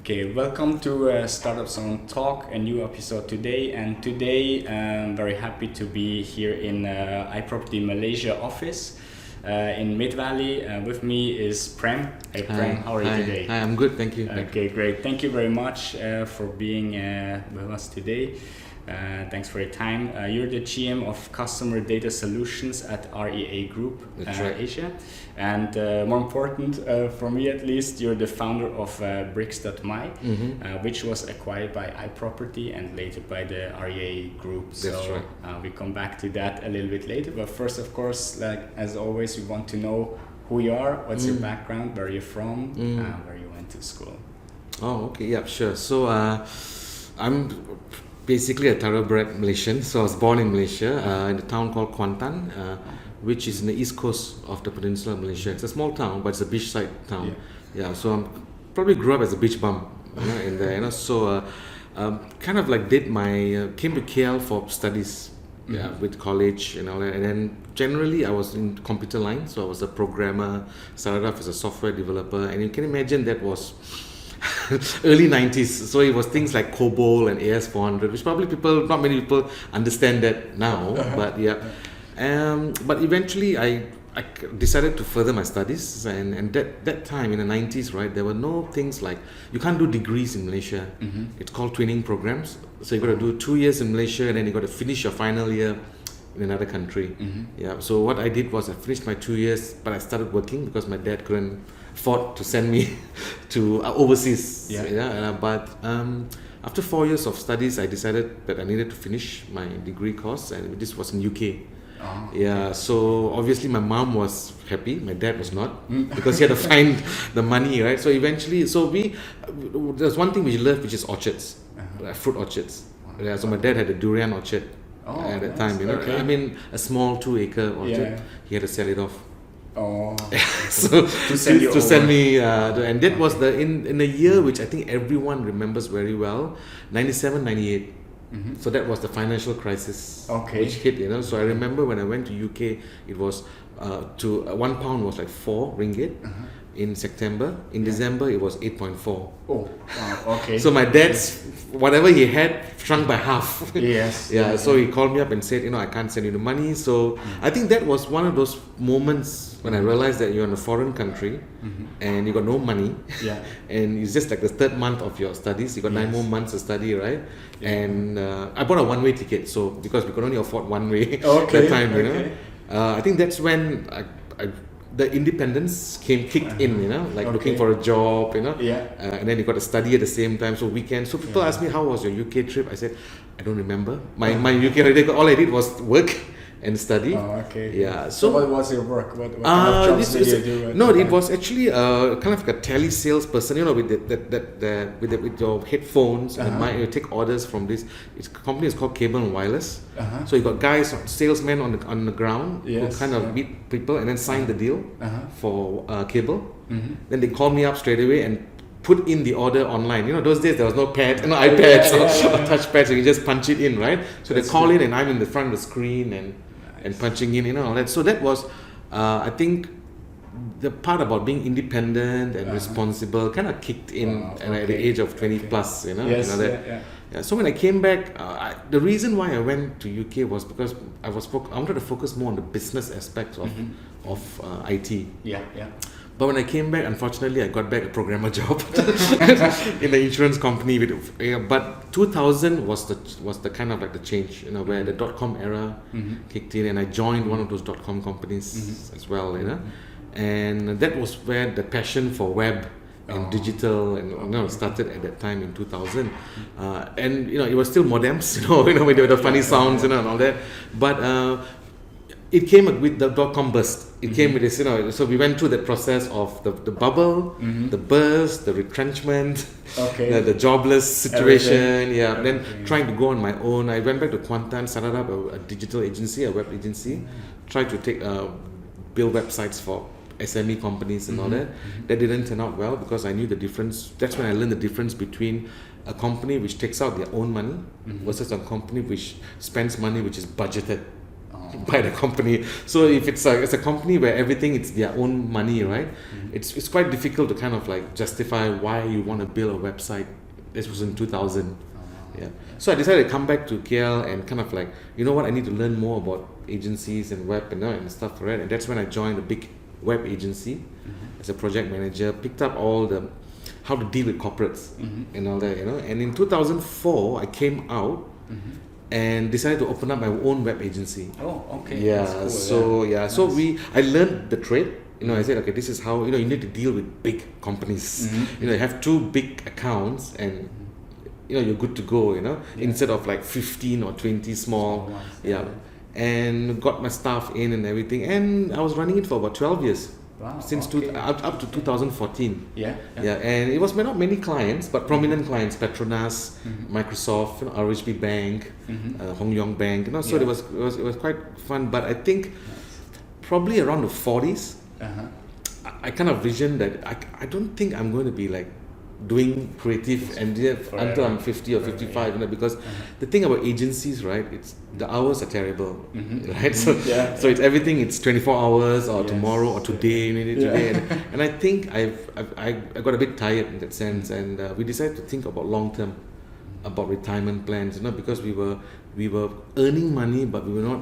Okay, welcome to Startups.zone Talk, a new episode today. And today I'm very happy to be here in iProperty Malaysia office in Mid Valley. With me is Prem. Hey Prem, how are you today? Hi, I'm good, thank you. Okay, great. Thank you very much for being with us today. Thanks for your time. You're the GM of Customer Data Solutions at REA Group Asia. And more important, for me at least, you're the founder of Brickz.my, which was acquired by iProperty and later by the REA Group. That's right. We come back to that a little bit later. But first, of course, like as always, we want to know who you are, what's your background, where you're from, where you went to school. Oh, okay, yeah, sure. So I'm basically a thoroughbred Malaysian. So I was born in Malaysia in a town called Kuantan, which is in the east coast of the peninsula of Malaysia. It's a small town, but it's a beachside town. Yeah, so I probably grew up as a beach bum in there. So kind of like came to KL for studies. With college and all that, and then generally I was in computer line, so I was a programmer, started off as a software developer, and you can imagine that was early 90s, so it was things like COBOL and AS400, which probably not many people understand that now, but but eventually I decided to further my studies, and that time in the 90s, right, there were no things like, you can't do degrees in Malaysia. It's called twinning programs, so you got to do 2 years in Malaysia and then you got to finish your final year in another country. So what I did was I finished my 2 years, but I started working because my dad couldn't afford to send me to overseas. But after 4 years of studies, I decided that I needed to finish my degree course, and this was in UK. So obviously my mom was happy, my dad was not, because he had to find the money, right? So eventually, there's one thing we love, which is orchards, fruit orchards. So my dad had a durian orchard at that time, I mean, a small 2-acre orchard. He had to sell it off. So to send me, and that was in a year which I think everyone remembers very well, 97, 98. So that was the financial crisis which hit, So I remember when I went to UK, it was £1 was like 4 ringgit in September. In December, it was 8.4. Oh, wow, okay. So my dad's whatever he had shrunk by half. So he called me up and said, I can't send you the money. So I think that was one of those moments when I realized that you're in a foreign country and you got no money, and it's just like the third month of your studies. You got 9 more months to study, right? And I bought a one-way ticket, so because we could only afford one way that time, I think that's when the independence kicked in, looking for a job, and then you got to study at the same time, so weekends. So people ask me, how was your UK trip? I said, I don't remember. My UK holiday, all I did was work and study. So what was your work? What kind of jobs did you do? No, it was actually kind of like a tele-sales person, with your headphones and the mic. You take orders from this. Its company is called Cable and Wireless. So you got guys, salesmen on the ground who kind of meet people and then sign the deal for cable. Then they call me up straight away and put in the order online. Those days there was no iPads or touchpads, so you just punch it in, right? So they call in and I'm in the front of the screen and punching in, all that. So that was, I think, the part about being independent and responsible kind of kicked in at the age of 20 plus, So when I came back, the reason why I went to UK was because I wanted to focus more on the business aspects of IT. But when I came back, unfortunately, I got back a programmer job in the insurance company. But 2000 was the kind of like the change, where the .com era kicked in, and I joined one of those .com companies as well, And that was where the passion for web and digital and started at that time in 2000. And it was still modems, with the funny sounds and all that. But it came with the .com burst. It came with this, so we went through that process of the bubble, the burst, the retrenchment, the jobless situation, then trying to go on my own. I went back to Kuantan, started up a digital agency, a web agency, tried to build websites for SME companies and all that. That didn't turn out well because I knew the difference. That's when I learned the difference between a company which takes out their own money versus a company which spends money which is budgeted. by the company. So if it's a company where everything it's their own money, right? It's quite difficult to kind of like justify why you want to build a website. This was in 2000. Yeah. So I decided to come back to KL and kind of like, you know what, I need to learn more about agencies and web and stuff, right? And that's when I joined a big web agency as a project manager, picked up all the how to deal with corporates and all that, And in 2004, I came out and decided to open up my own web agency. Oh, okay. Yeah. Cool, so nice. so I learned the trade. I said, okay, this is how you need to deal with big companies. You have 2 big accounts and you're good to go. Instead of like 15 or 20 small ones, and got my staff in and everything, and I was running it for about 12 years. Wow, since up to 2014. Yeah. And it was not many clients, but prominent clients: Petronas, Microsoft, RHB Bank, Hong Yong Bank. So it was quite fun. But I think probably around the 40s, I kind of visioned that I don't think I'm going to be like doing creative and until I'm 50 or 55, because the thing about agencies, right, it's the hours are terrible, right? So it's everything. It's 24 hours or tomorrow or today, and I think I got a bit tired in that sense, and we decided to think about long term, about retirement plans, because we were earning money, but we were not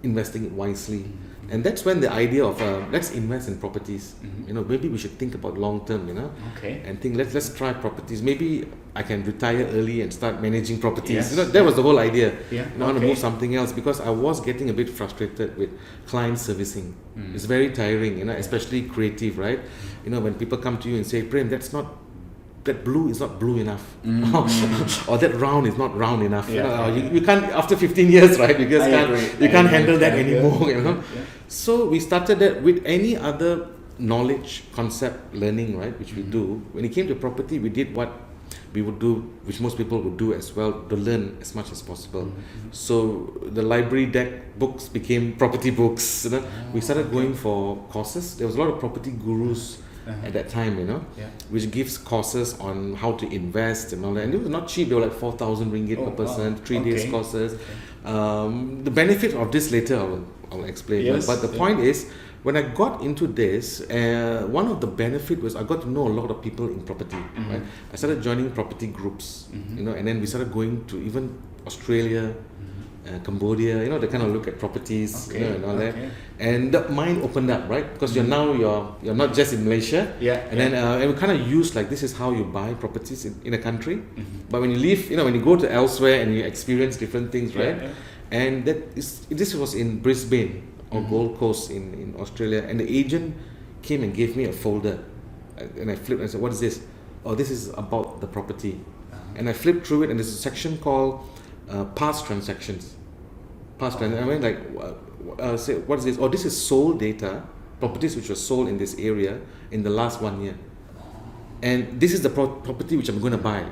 investing it wisely. And that's when the idea of let's invest in properties. Maybe we should think about long term. And think let's try properties. Maybe I can retire early and start managing properties. That was the whole idea. I want to move something else, because I was getting a bit frustrated with client servicing. It's very tiring, especially creative, right? When people come to you and say, Prem, that blue is not blue enough, or that round is not round enough. You can't, after 15 years, right? You can't handle that anymore. So we started that with any other knowledge, concept, learning, right? Which we do. When it came to property, we did what we would do, which most people would do as well, to learn as much as possible. So the library deck books became property books. We started going for courses. There was a lot of property gurus at that time, which gives courses on how to invest and all that. And it was not cheap. They were like 4,000 ringgit per person, 3 days courses. The benefit of this later I'll explain. But the point is, when I got into this, one of the benefit was I got to know a lot of people in property. Right? I started joining property groups, and then we started going to even Australia, Cambodia, they kind of look at properties, and all that. And the mind opened up, right? Because you're not just in Malaysia, and then and we kind of use like, this is how you buy properties in a country. But when you leave, when you go to elsewhere and you experience different things, right? And this was in Brisbane or Gold Coast in Australia, and the agent came and gave me a folder, and I flipped and I said, what is this? Oh, this is about the property. And I flipped through it, and there's a section called past transactions. I mean, like, say, what is this? Oh, this is sold data, properties which were sold in this area in the last 1 year. And this is the property which I'm going to buy.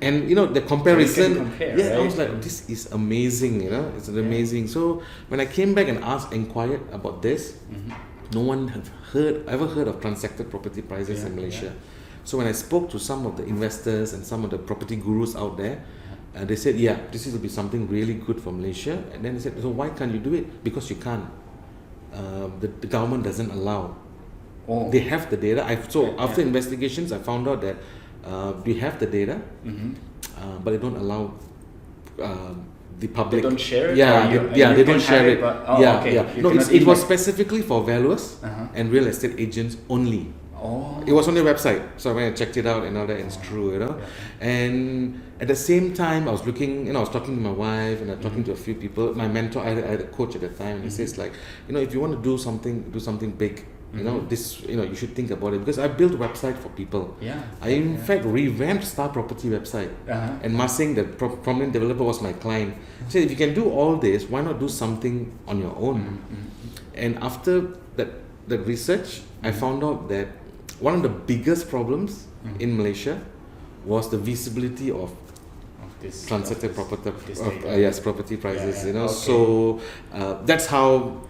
And the comparison. So compare, right? I was like, this is amazing. It's amazing. So when I came back and inquired about this, no one had ever heard of transacted property prices in Malaysia. So when I spoke to some of the investors and some of the property gurus out there, they said, this will be something really good for Malaysia. And then they said, so why can't you do it? Because you can't. The government doesn't allow. They have the data. After investigations, I found out that we have the data, but they don't allow the public. They don't share it? They don't share it. No, it was like specifically for valuers and real estate agents only. It was on their website, so when I checked it out and all that, it's true, And at the same time, I was looking, I was talking to my wife and I was talking to a few people. My mentor, I had a coach at the time, and he says like, if you want to do something big, this, you should think about it, because I built a website for people. I in fact revamped Star Property website, and Masing, the prominent developer, was my client. So if you can do all this, why not do something on your own? And after that research, I found out that one of the biggest problems in Malaysia was the visibility of this transacted property prices. Okay. So that's how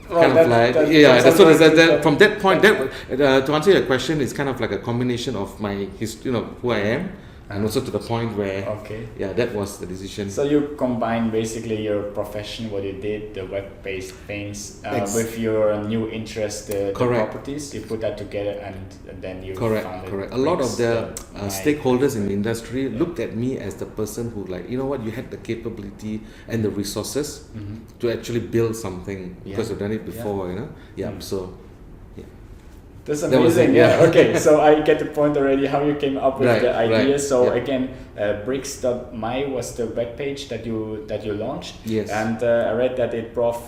from that point, to answer your question, it's kind of like a combination of my history, who I am, and also to the point where Okay. yeah, that was the decision. So you combine basically your profession, what you did, the web-based things, with your new interest, the properties. You put that together, and then you founded correct. A lot of the stakeholders in the industry Yeah. looked at me as the person who, like, you know what, you had the capability and the resources to actually build something because you've done it before, you know. So that's That was amazing. it, yeah. Okay, so I get the point already how you came up with the idea. So yeah. again, Brickz.my was the web page that you launched. Yes. And I read that it brought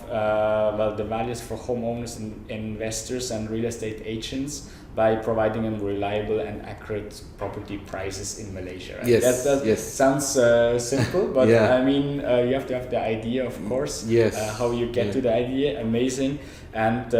the values for homeowners and investors and real estate agents by providing them reliable and accurate property prices in Malaysia. Right? Yes. That sounds simple, but Yeah. I mean, you have to have the idea, of course. Yes. How you get to the idea, amazing. And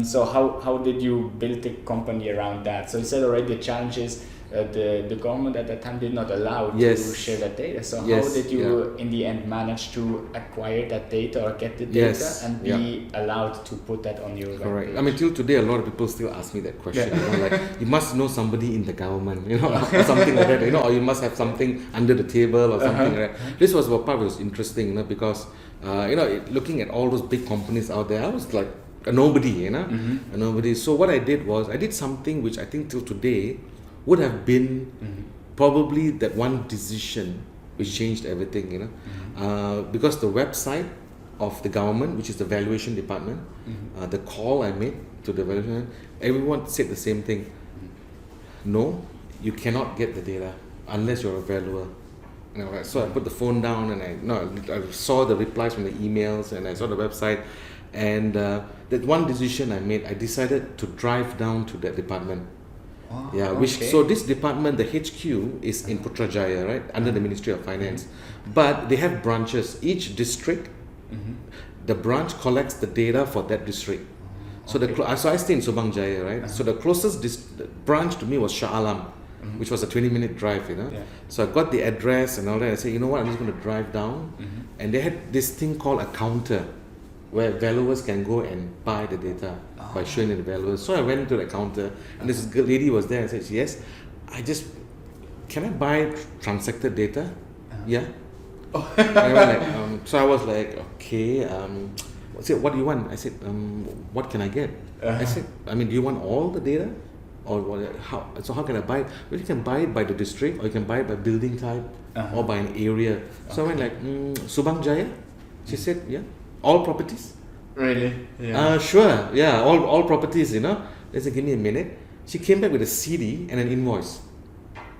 so how did you build the company around that? So you said already the challenges, the government at that time did not allow to share that data. So how did you in the end manage to acquire that data or get the data and be allowed to put that on your Correct. webpage? I mean, till today, a lot of people still ask me that question. You know, like, you must know somebody in the government, you know, or something like that, you know, or you must have something under the table or something like that. This was what part was interesting, you know, because looking at all those big companies out there, I was like a nobody, you know, a nobody. So what I did was I did something which I think till today would have been probably that one decision which changed everything, you know, because the website of the government, which is the valuation department, the call I made to the valuation, everyone said the same thing. No, you cannot get the data unless you're a valuer. You know, so I put the phone down and I saw the replies from the emails and I saw the website, and that one decision I made, I decided to drive down to that department. So this department, the HQ is in Putrajaya, right, under the Ministry of Finance, but they have branches. Each district, the branch collects the data for that district. So so I stay in Subang Jaya, right? So the closest branch to me was Shah Alam, which was a 20-minute drive, you know. So I got the address and all that. I said, you know what, I'm just going to drive down. And they had this thing called a counter where valuers can go and buy the data by showing the valuers. So I went to the counter and this lady was there. I said, yes, can I buy transacted data? Yeah. And I went like, so I was like, okay, I said, what do you want? I said, what can I get? I said, I mean, do you want all the data? Or what, how can I buy it? Well, you can buy it by the district, or you can buy it by building type, or by an area. So I went like, Subang Jaya? She said, yeah. All properties? Really? Yeah. Sure. Yeah, all properties, you know. They said, give me a minute. She came back with a CD and an invoice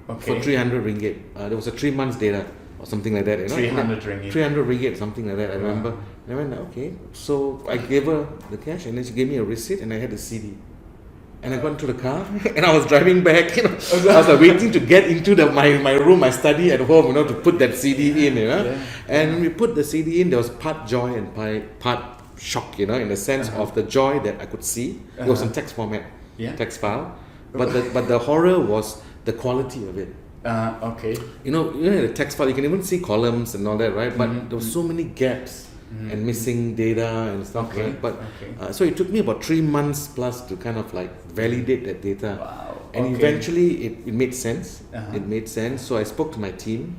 for 300 ringgit. There was a 3 months data or something like that, you know. 300 ringgit. 300 ringgit, something like that, I remember. And I went, okay. So I gave her the cash and then she gave me a receipt and I had the CD. And I got into the car and I was driving back, you know. I was like waiting to get into my room, my study at home, you know, to put that CD in, you know. And when we put the CD in, there was part joy and part shock, you know, in the sense of the joy that I could see. It was in text format, text file. But the horror was the quality of it. You know, the text file, you can even see columns and all that, right? But there were so many gaps. And missing data and stuff, right? But so it took me about 3 months plus to kind of like validate that data. Wow. And eventually it made sense. It made sense. So I spoke to my team.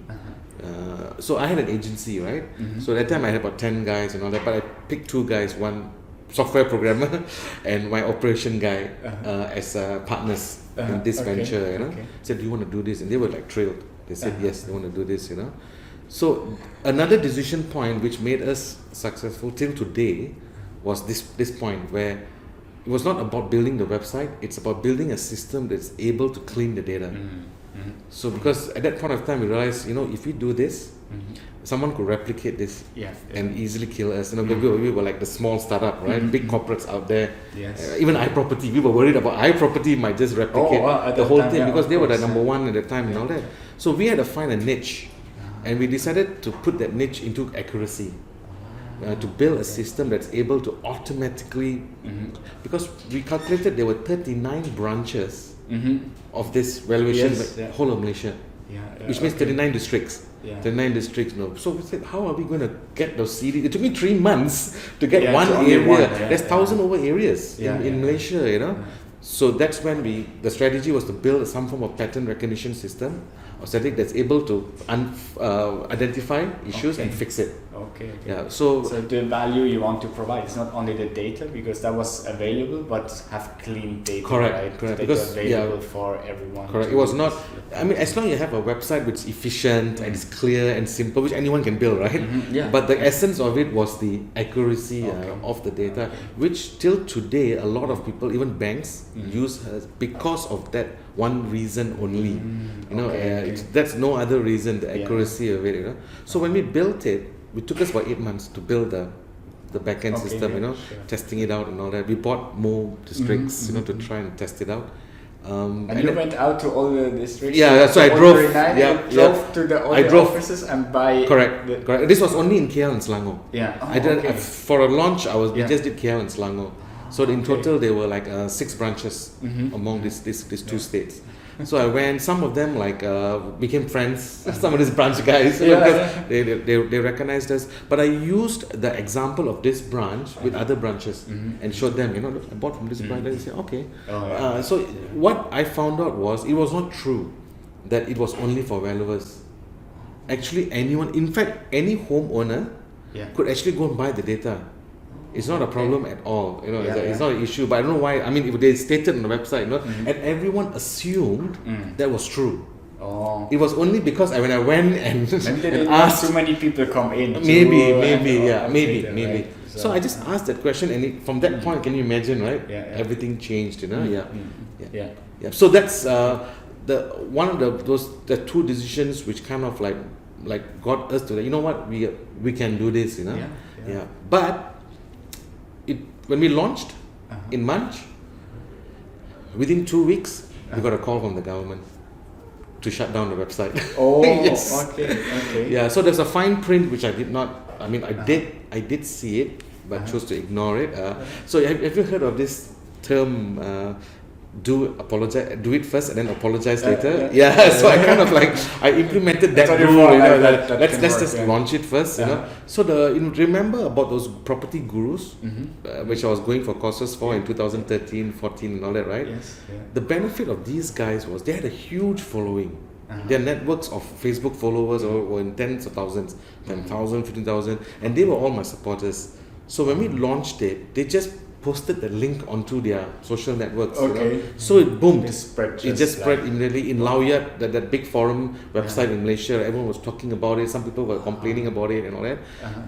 So I had an agency, right? So that time I had about 10 guys and all that, but I picked 2 guys, one software programmer and my operation guy as partners in this venture, you know. Said, do you want to do this? And they were like thrilled. They said, yes, they want to do this, you know. So another decision point which made us successful till today was this point where it was not about building the website, it's about building a system that's able to clean the data. So because at that point of time we realized, you know, if we do this, someone could replicate this and easily kill us. You know, we were like the small startup, right? Big corporates out there. Even iProperty, we were worried about iProperty might just replicate the whole thing because they were the number one at the time and all that. So we had to find a niche. And we decided to put that niche into accuracy, to build a system that's able to automatically, because we calculated there were 39 branches of this valuation whole of Malaysia, which means 39 districts. 39 districts. No. So we said, how are we going to get those CDs? It took me 3 months to get one area. There's 1,000 over areas in Malaysia, you know. So that's when the strategy was to build some form of pattern recognition system or static that's able to identify issues and fix it. Okay. Yeah. So the value you want to provide is not only the data, because that was available, but have clean data, right? Correct. Data Because available for everyone. Correct. It was not. I mean, as long as you have a website which is efficient and it's clear and simple, which anyone can build, right? Yeah. But the essence of it was the accuracy of the data, which till today a lot of people, even banks, use because of that one reason only. That's no other reason. The accuracy of it. So when we built it, it took us about 8 months to build the backend system. Testing it out and all that. We bought more districts, to try and test it out. And you went out to all the districts. Yeah, so I drove. Drove to the other offices and buy. Correct. This was only in KL and Selangor. Yeah. I did for a launch. We just did KL and Selangor. So in total, there were like 6 branches among these 2 states. So I went. Some of them became friends. Some of these branch guys, because they recognized us. But I used the example of this branch with other branches and showed them. Look, I bought from this branch. They said, okay. So what I found out was it was not true that it was only for valuers. Actually, anyone, in fact, any homeowner could actually go and buy the data. It's not a problem at all, it's not an issue. But I don't know why. I mean, if they stated on the website, and everyone assumed that was true. Oh. It was only because when I went and asked, too many people come in. Maybe. Right? So I just asked that question, and from that point, can you imagine, right? Everything changed, Yeah. So that's one of the 2 decisions which kind of like got us to what we can do this, But when we launched in March, within 2 weeks, we got a call from the government to shut down the website. Oh, yes. Okay. Yeah, so there's a fine print which I did not. I mean, I did see it, but chose to ignore it. So have you heard of this term? Do it first and then apologize later. So I kind of I implemented that rule. Let's just launch it first. So remember about those property gurus, which I was going for courses for in 2013, 14, and all that, right? Yes. Yeah. The benefit of these guys was they had a huge following. Their networks of Facebook followers were in tens of thousands, 10,000, 15,000, and they were all my supporters. So when we launched it, they just posted the link onto their social networks. So it boomed. It just spread immediately in Lawyat, that big forum website in Malaysia. Everyone was talking about it. Some people were complaining about it and all that.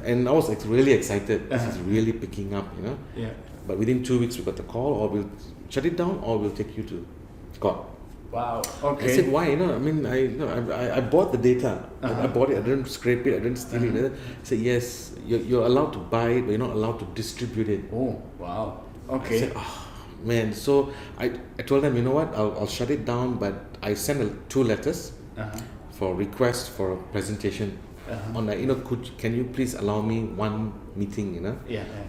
And I was really excited. This is really picking up, But within 2 weeks we got the call, or we'll shut it down, or we'll take you to court. Wow. Okay. I said, why? I bought the data. I bought it. I didn't scrape it. I didn't steal it. I said, yes, you're allowed to buy it, but you're not allowed to distribute it. Oh, wow. Okay. I said, man. So I told them, you know what? I'll shut it down, but I sent 2 letters for request for a presentation. On can you please allow me one meeting,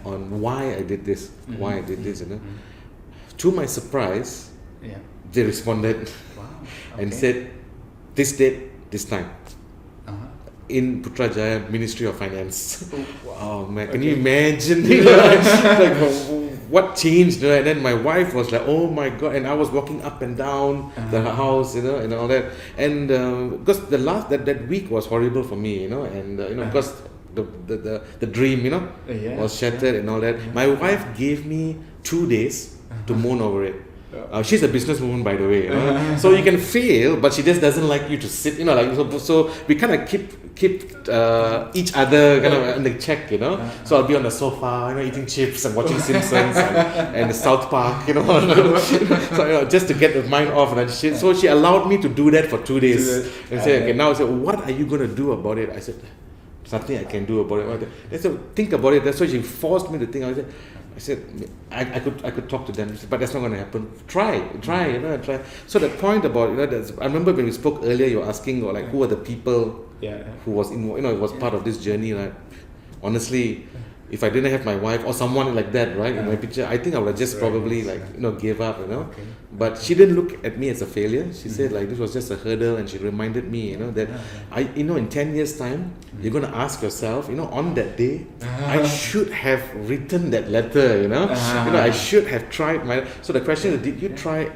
on why I did this, To my surprise, they responded and said, this date, this time, in Putrajaya, Ministry of Finance. Oh man, can you imagine? What changed? And then my wife was like, oh my god, and I was walking up and down the house, and all that. And because that week was horrible for me, and because the dream, was shattered and all that. My wife gave me 2 days to mourn over it. She's a businesswoman, by the way. So you can fail, but she just doesn't like you to sit. So we kind of keep each other kind of in the check. So I'll be on the sofa, eating chips and watching Simpsons and South Park. So just to get the mind off. So she allowed me to do that for 2 days. And say, okay, now I said, what are you going to do about it? I said, there's nothing I can do about it. They said, think about it. That's why she forced me to think. I said, I could talk to them, but that's not going to happen. Try. So the point about I remember when we spoke earlier, you were asking who are the people who was in, was part of this journey. Honestly, if I didn't have my wife or someone like that, right, in my picture, I think I would have just probably gave up, Okay. But she didn't look at me as a failure. She said this was just a hurdle, and she reminded me, that in 10 years time, you're going to ask yourself, on that day, I should have written that letter, I should have tried so the question is, did you try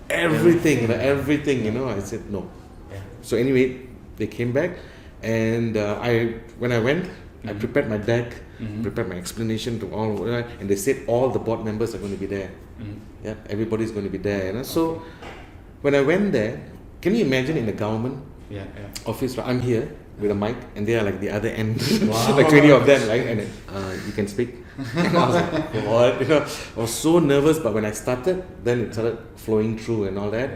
everything, everything, I said no. Yeah. So anyway, they came back, and when I went, I prepared my deck, prepared my explanation to all, and they said all the board members are going to be there. Yeah, everybody's going to be there. So when I went there, can you imagine in the government office? I'm here with a mic, and they are like the other end, like 20 of them, and then, you can speak. And I was like, what? I was so nervous, but when I started, then it started flowing through and all that.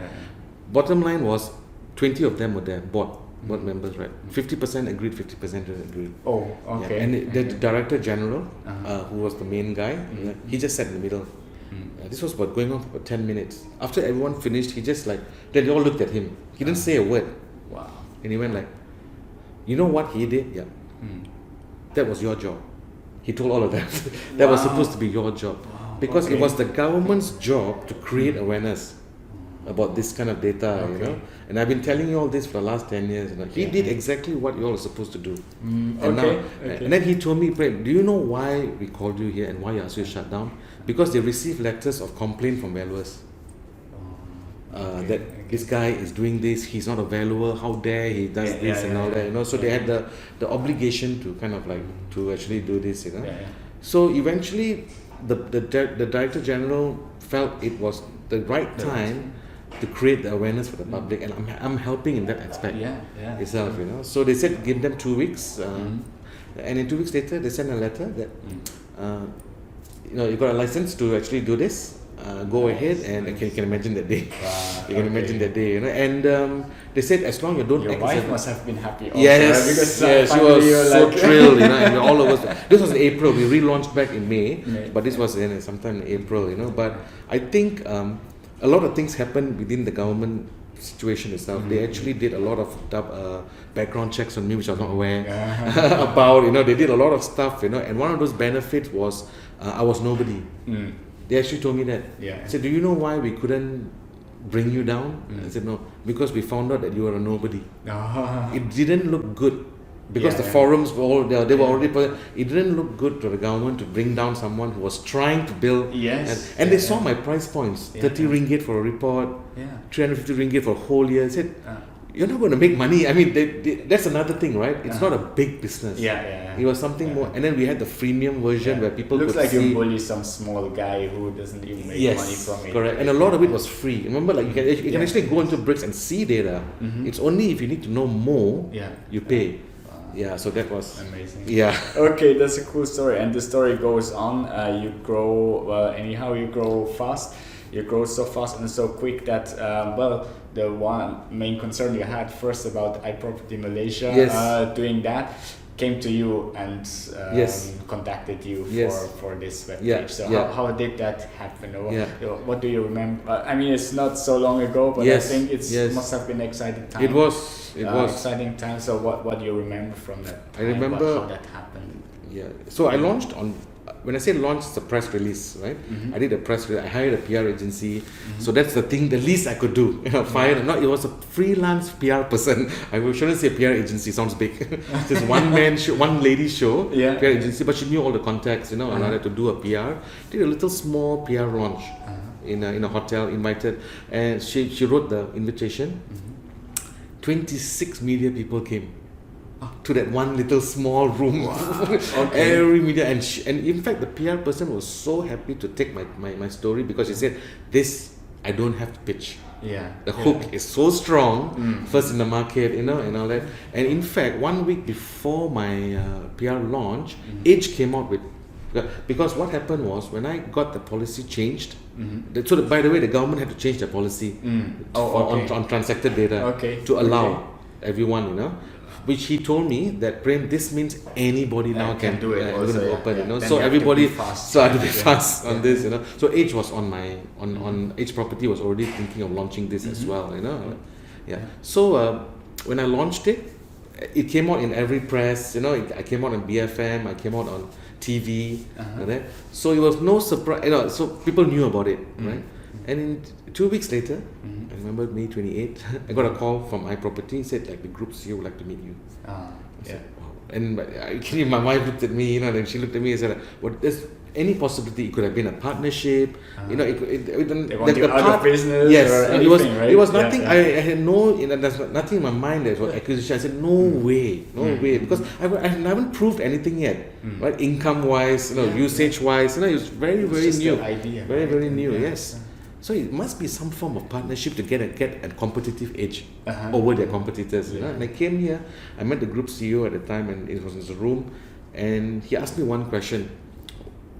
Bottom line was, 20 of them were there, board members, right? 50% agreed, 50% didn't agree. Oh, okay. Yeah. And the director general, who was the main guy, he just sat in the middle. This was going on for about 10 minutes. After everyone finished, he just then they all looked at him. He didn't say a word. Wow. And he went you know what he did? Yeah. That was your job. He told all of them. That was supposed to be your job. Because it was the government's job to create awareness about this kind of data, And I've been telling you all this for the last 10 years. He did exactly what you all are supposed to do. And then he told me, Prem, do you know why we called you here and why you asked you to shut down? Because they received letters of complaint from valuers. That this guy is doing this, he's not a valuer, how dare he does this and all that, So they had the obligation to kind of to actually do this, So eventually the Director General felt it was the right time to create the awareness for the public, and I'm helping in that aspect itself, So they said give them 2 weeks, and in 2 weeks later they sent a letter that you got a license to actually do this. Go ahead, and you can imagine that day. You can imagine that day, And they said as long as you don't. Your wife must have been happy. Also, yes, because she was so thrilled, And all of us. This was in April. We relaunched back in May. But this was sometime in April, But I think a lot of things happened within the government situation itself. They actually did a lot of background checks on me, which I was not aware about. They did a lot of stuff, And one of those benefits was I was nobody. They actually told me that. I said, do you know why we couldn't bring you down? I said, no, because we found out that you were a nobody. It didn't look good because the forums were all there. They were already. It didn't look good to the government to bring down someone who was trying to build. And they saw my price points: 30 ringgit for a report, 350 ringgit for a whole year. I said, you're not going to make money. I mean, that's another thing, right? It's not a big business. It was something more. And then we had the freemium version where people looks could like see. you bully some small guy who doesn't even make money from it. Correct. And a lot of it was free. Remember, you can actually go into Brickz and see data. It's only if you need to know more, you pay. So that was amazing. Okay, that's a cool story, and the story goes on. You grow you grow fast. You grow so fast and so quick that the one main concern you had first about iProperty Malaysia doing that came to you and contacted you for this webpage. So how did that happen? What do you remember? I mean, it's not so long ago, but I think it must have been an exciting time. It was exciting time. So what do you remember from that time? I remember how that happened. So I launched on. When I say launch, it's a press release, right? I did a press release. I hired a PR agency. So that's the thing, the least I could do. It was a freelance PR person. I shouldn't say PR agency, sounds big. Just one lady show, PR agency, but she knew all the contacts, and I had to do a PR. Did a little small PR launch in a hotel, invited, and she wrote the invitation. 26 media people came to that one little small room. Every media, and in fact the PR person was so happy to take my story because she said, this I don't have to pitch. The hook is so strong, first in the market, and all that. And in fact, 1 week before my PR launch, Edge came out with, because what happened was when I got the policy changed, so by the way, the government had to change their policy on transacted data to allow everyone, which he told me that, Prem, this means anybody now can do it. Open, so everybody had to be fast on this, So Edge was on iProperty was already thinking of launching this as well, So when I launched it, it came out in every press, I came out on BFM, I came out on TV, like that. So it was no surprise. So people knew about it, right? And in 2 weeks later, I remember May 28th, I got a call from iProperty. Said like the group CEO would like to meet you. I said, wow. And my wife looked at me, and she looked at me and said, "What? There's any possibility it could have been a partnership? They want you out of business, yes, or anything, it was. right? It was nothing. I had no. There's nothing in my mind that was acquisition. I said, no way, because I haven't proved anything yet, right? Income wise, usage wise, it was very new, idea, very new. Yes. So it must be some form of partnership to get a competitive edge over their competitors. And I came here, I met the group CEO at the time, and it was in his room, and he asked me one question: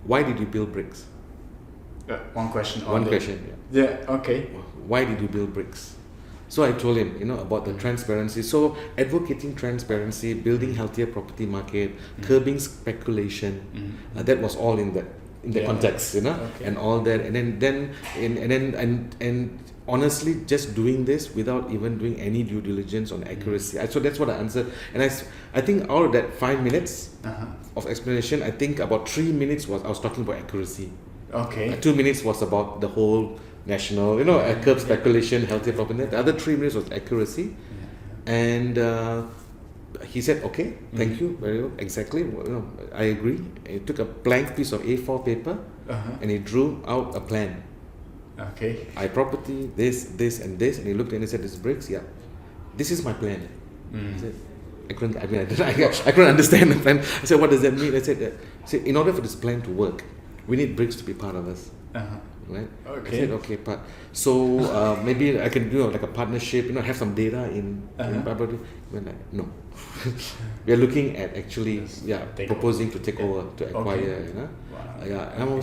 why did you build Brickz? One question. Yeah. Okay. Why did you build Brickz? So I told him, about the transparency. So advocating transparency, building healthier property market, curbing speculation. That was all in the context, and all that, and honestly, just doing this without even doing any due diligence on accuracy. So that's what I answered, and I think out of that 5 minutes of explanation, I think about 3 minutes I was talking about accuracy. Okay. 2 minutes was about the whole national, curb speculation, healthier property. The other 3 minutes was accuracy, and he said, okay, thank you, very well, exactly, I agree. He took a blank piece of A4 paper and he drew out a plan. Okay. iProperty, this and this, and he looked and he said, this is Brickz, yeah. This is my plan. He said, I couldn't understand the plan. I said, what does that mean? I said, in order for this plan to work, we need Brickz to be part of us. Right? Okay. I said, okay, so maybe I can do like a partnership, have some data in iProperty. We're like, no. We are looking at actually, proposing to take over, to acquire, Wow.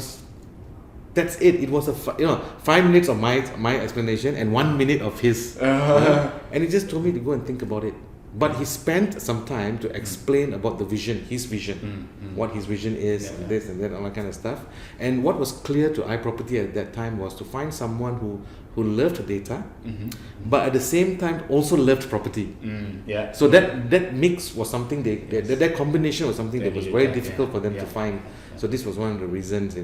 That's it. It was 5 minutes of my explanation and 1 minute of his, and he just told me to go and think about it. But he spent some time to explain about the vision, his vision, what his vision is, and this and that, all that kind of stuff. And what was clear to iProperty at that time was to find someone who loved data, but at the same time also loved property. So that mix was something that combination was something that was very difficult for them to find. So this was one of the reasons,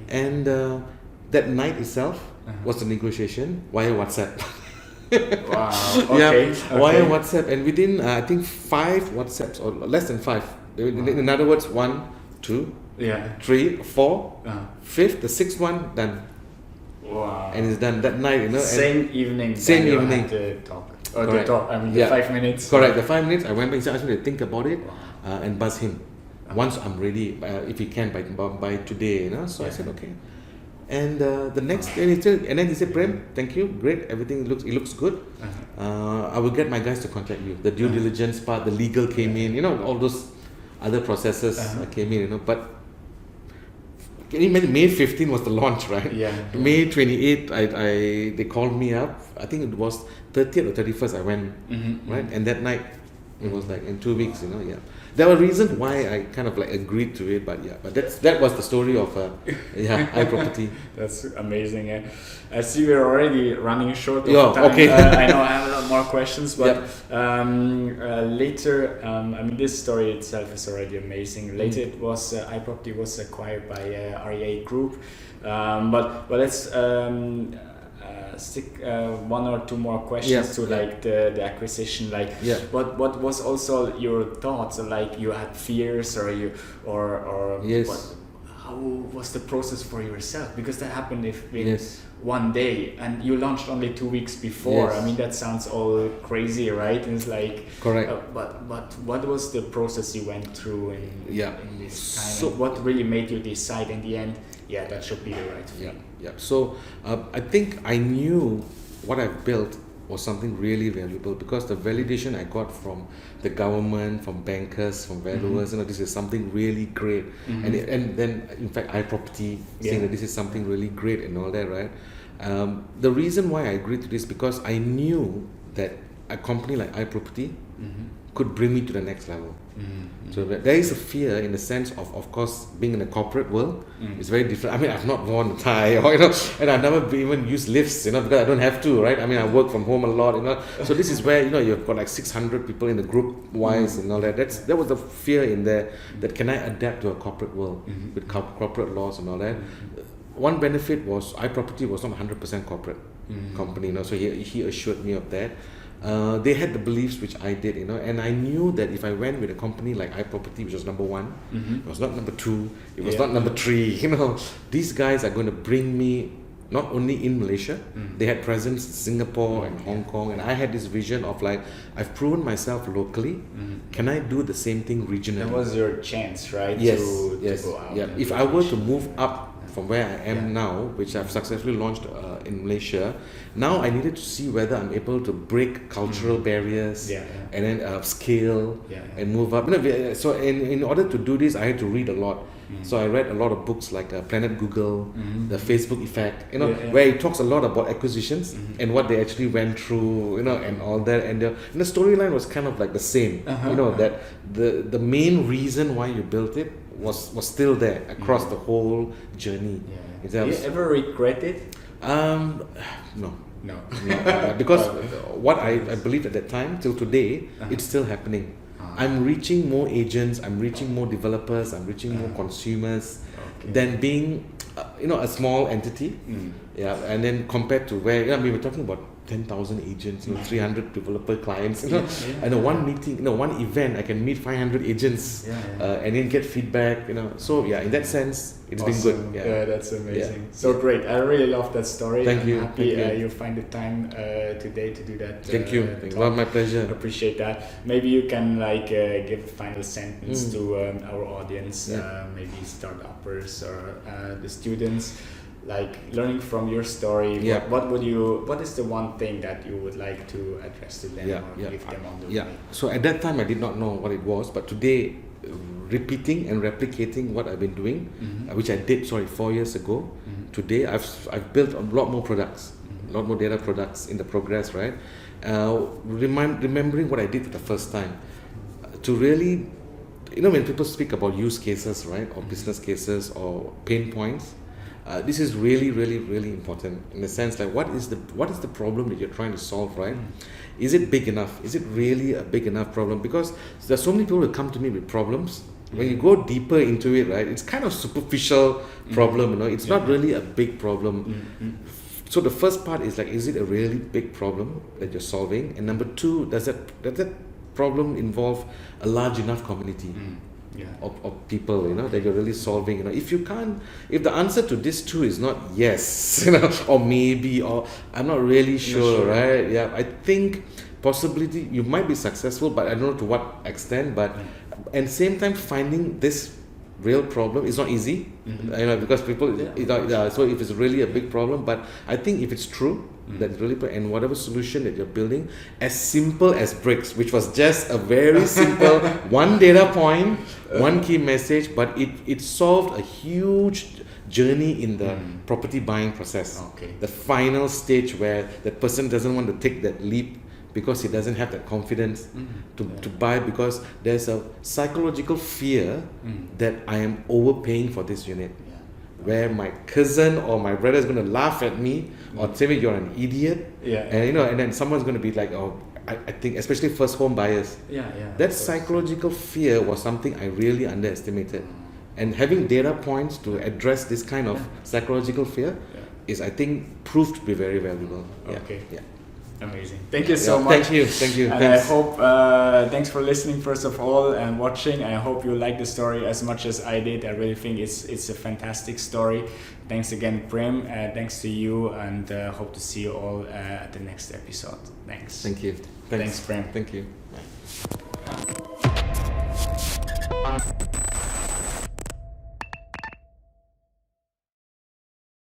And that night itself was the negotiation via WhatsApp. Wow. Okay. Via WhatsApp, and within I think 5 WhatsApps or less than 5. In other words, 1, 2, 3, 4, 5th, the 6th one done. Wow. And it's done that night, Same evening. Same evening. The talk. Or the talk. I mean, the 5 minutes. Correct. The 5 minutes. I went back. He asked me to think about it and buzz him once I'm ready. If he can by today, So I said okay. And the next day, and then he said, Prem, thank you, great, everything looks good. I will get my guys to contact you. The due diligence part, the legal came in, all those other processes came in, But can you imagine, May 15 was the launch, right? May 28th, they called me up. I think it was 30th or 31st I went, right? And that night, it was like in 2 weeks, There were reasons why I kind of like agreed to it, but that was the story of iProperty. That's amazing. I see we're already running short of time. Okay. I know I have a lot more questions, but later, this story itself is already amazing. Later, it was iProperty was acquired by REA Group, but let's. Stick 1 or 2 more questions to like the acquisition. What was also your thoughts? Like you had fears, or how was the process for yourself? Because that happened in 1 day, and you launched only 2 weeks before. That sounds all crazy, right? And it's like correct. But what was the process you went through in this time? So what really made you decide in the end? That should be the right thing. So I think I knew what I've built was something really valuable, because the validation I got from the government, from bankers, from valuers, this is something really great. And then in fact iProperty saying that this is something really great and all that, right? The reason why I agreed to this, because I knew that a company like iProperty could bring me to the next level. So there is a fear in the sense of course, being in the corporate world is very different. I mean, I've not worn a tie, or and I've never even used lifts, because I don't have to, right? I mean, I work from home a lot, So this is where you've got like 600 people in the group wise and all that. That was the fear in there, that can I adapt to a corporate world with corporate laws and all that. One benefit was iProperty was not 100% corporate company, So he assured me of that. They had the beliefs which I did, and I knew that if I went with a company like iProperty, which was number one, it was not number two, it was not number three, these guys are going to bring me not only in Malaysia, they had presence in Singapore and Hong Kong, and I had this vision of like, I've proven myself locally, can I do the same thing regionally? That was your chance, right? Yes, to yes, go out. yeah. If I were to move up from where I am now, which I've successfully launched in Malaysia, now I needed to see whether I'm able to break cultural barriers and then scale and move up. So in order to do this, I had to read a lot. So I read a lot of books like Planet Google, The Facebook Effect, where it talks a lot about acquisitions and what they actually went through, and all that. And the storyline was kind of like the same, that the main reason why you built it was still there across the whole journey. Do you ever regret it? No. No. Because what I believed at that time till today, it's still happening. I'm reaching more agents, I'm reaching more developers, I'm reaching more consumers than being a small entity. And then compared to where we were talking about 10,000 agents, 300 developer clients, and one meeting, one event, I can meet 500 agents, and then get feedback, So in that sense, it's been good. Yeah, that's amazing. So great. I really love that story. Thank you. I'm happy you find the time today to do that. Thank you. Well, my pleasure. Appreciate that. Maybe you can give a final sentence to our audience, maybe startuppers or the students. Like learning from your story, what is the one thing that you would like to address to them or give them on the way? So at that time I did not know what it was, but today repeating and replicating what I've been doing, which I did 4 years ago, today I've built a lot more products, a lot more data products in the progress, right? Remembering what I did for the first time, to really, when people speak about use cases, right, or business cases or pain points, this is really, really, really important in the sense like what is the problem that you're trying to solve, right? Is it big enough? Is it really a big enough problem? Because there's so many people who come to me with problems. When you go deeper into it, right, it's kind of superficial problem, it's not really a big problem. So the first part is like, is it a really big problem that you're solving? And number two, does that problem involve a large enough community? Of people, that you're really solving. If the answer to this two is not yes, or maybe, or I'm not really sure, right? Yeah, I think possibility you might be successful, but I don't know to what extent. But and same time, finding this real problem is not easy, because people. So if it's really a big problem, but I think if it's true. That's really, and whatever solution that you're building, as simple as Brickz, which was just a very simple one data point, one key message, but it solved a huge journey in the property buying process. The final stage where that person doesn't want to take that leap because he doesn't have that confidence to buy, because there's a psychological fear that I am overpaying for this unit. Where my cousin or my brother is going to laugh at me or tell me you're an idiot, and then someone's going to be like, I think especially first home buyers, that psychological fear was something I really underestimated, and having data points to address this kind of psychological fear is, I think, proved to be very valuable. Amazing. Thank you so much. Thank you. And Thanks. I hope, thanks for listening first of all and watching. I hope you like the story as much as I did. I really think it's a fantastic story. Thanks again, Prem. Thanks to you, and hope to see you all at the next episode. Thanks. Thank you. Thanks, Prem. Thank you. Bye.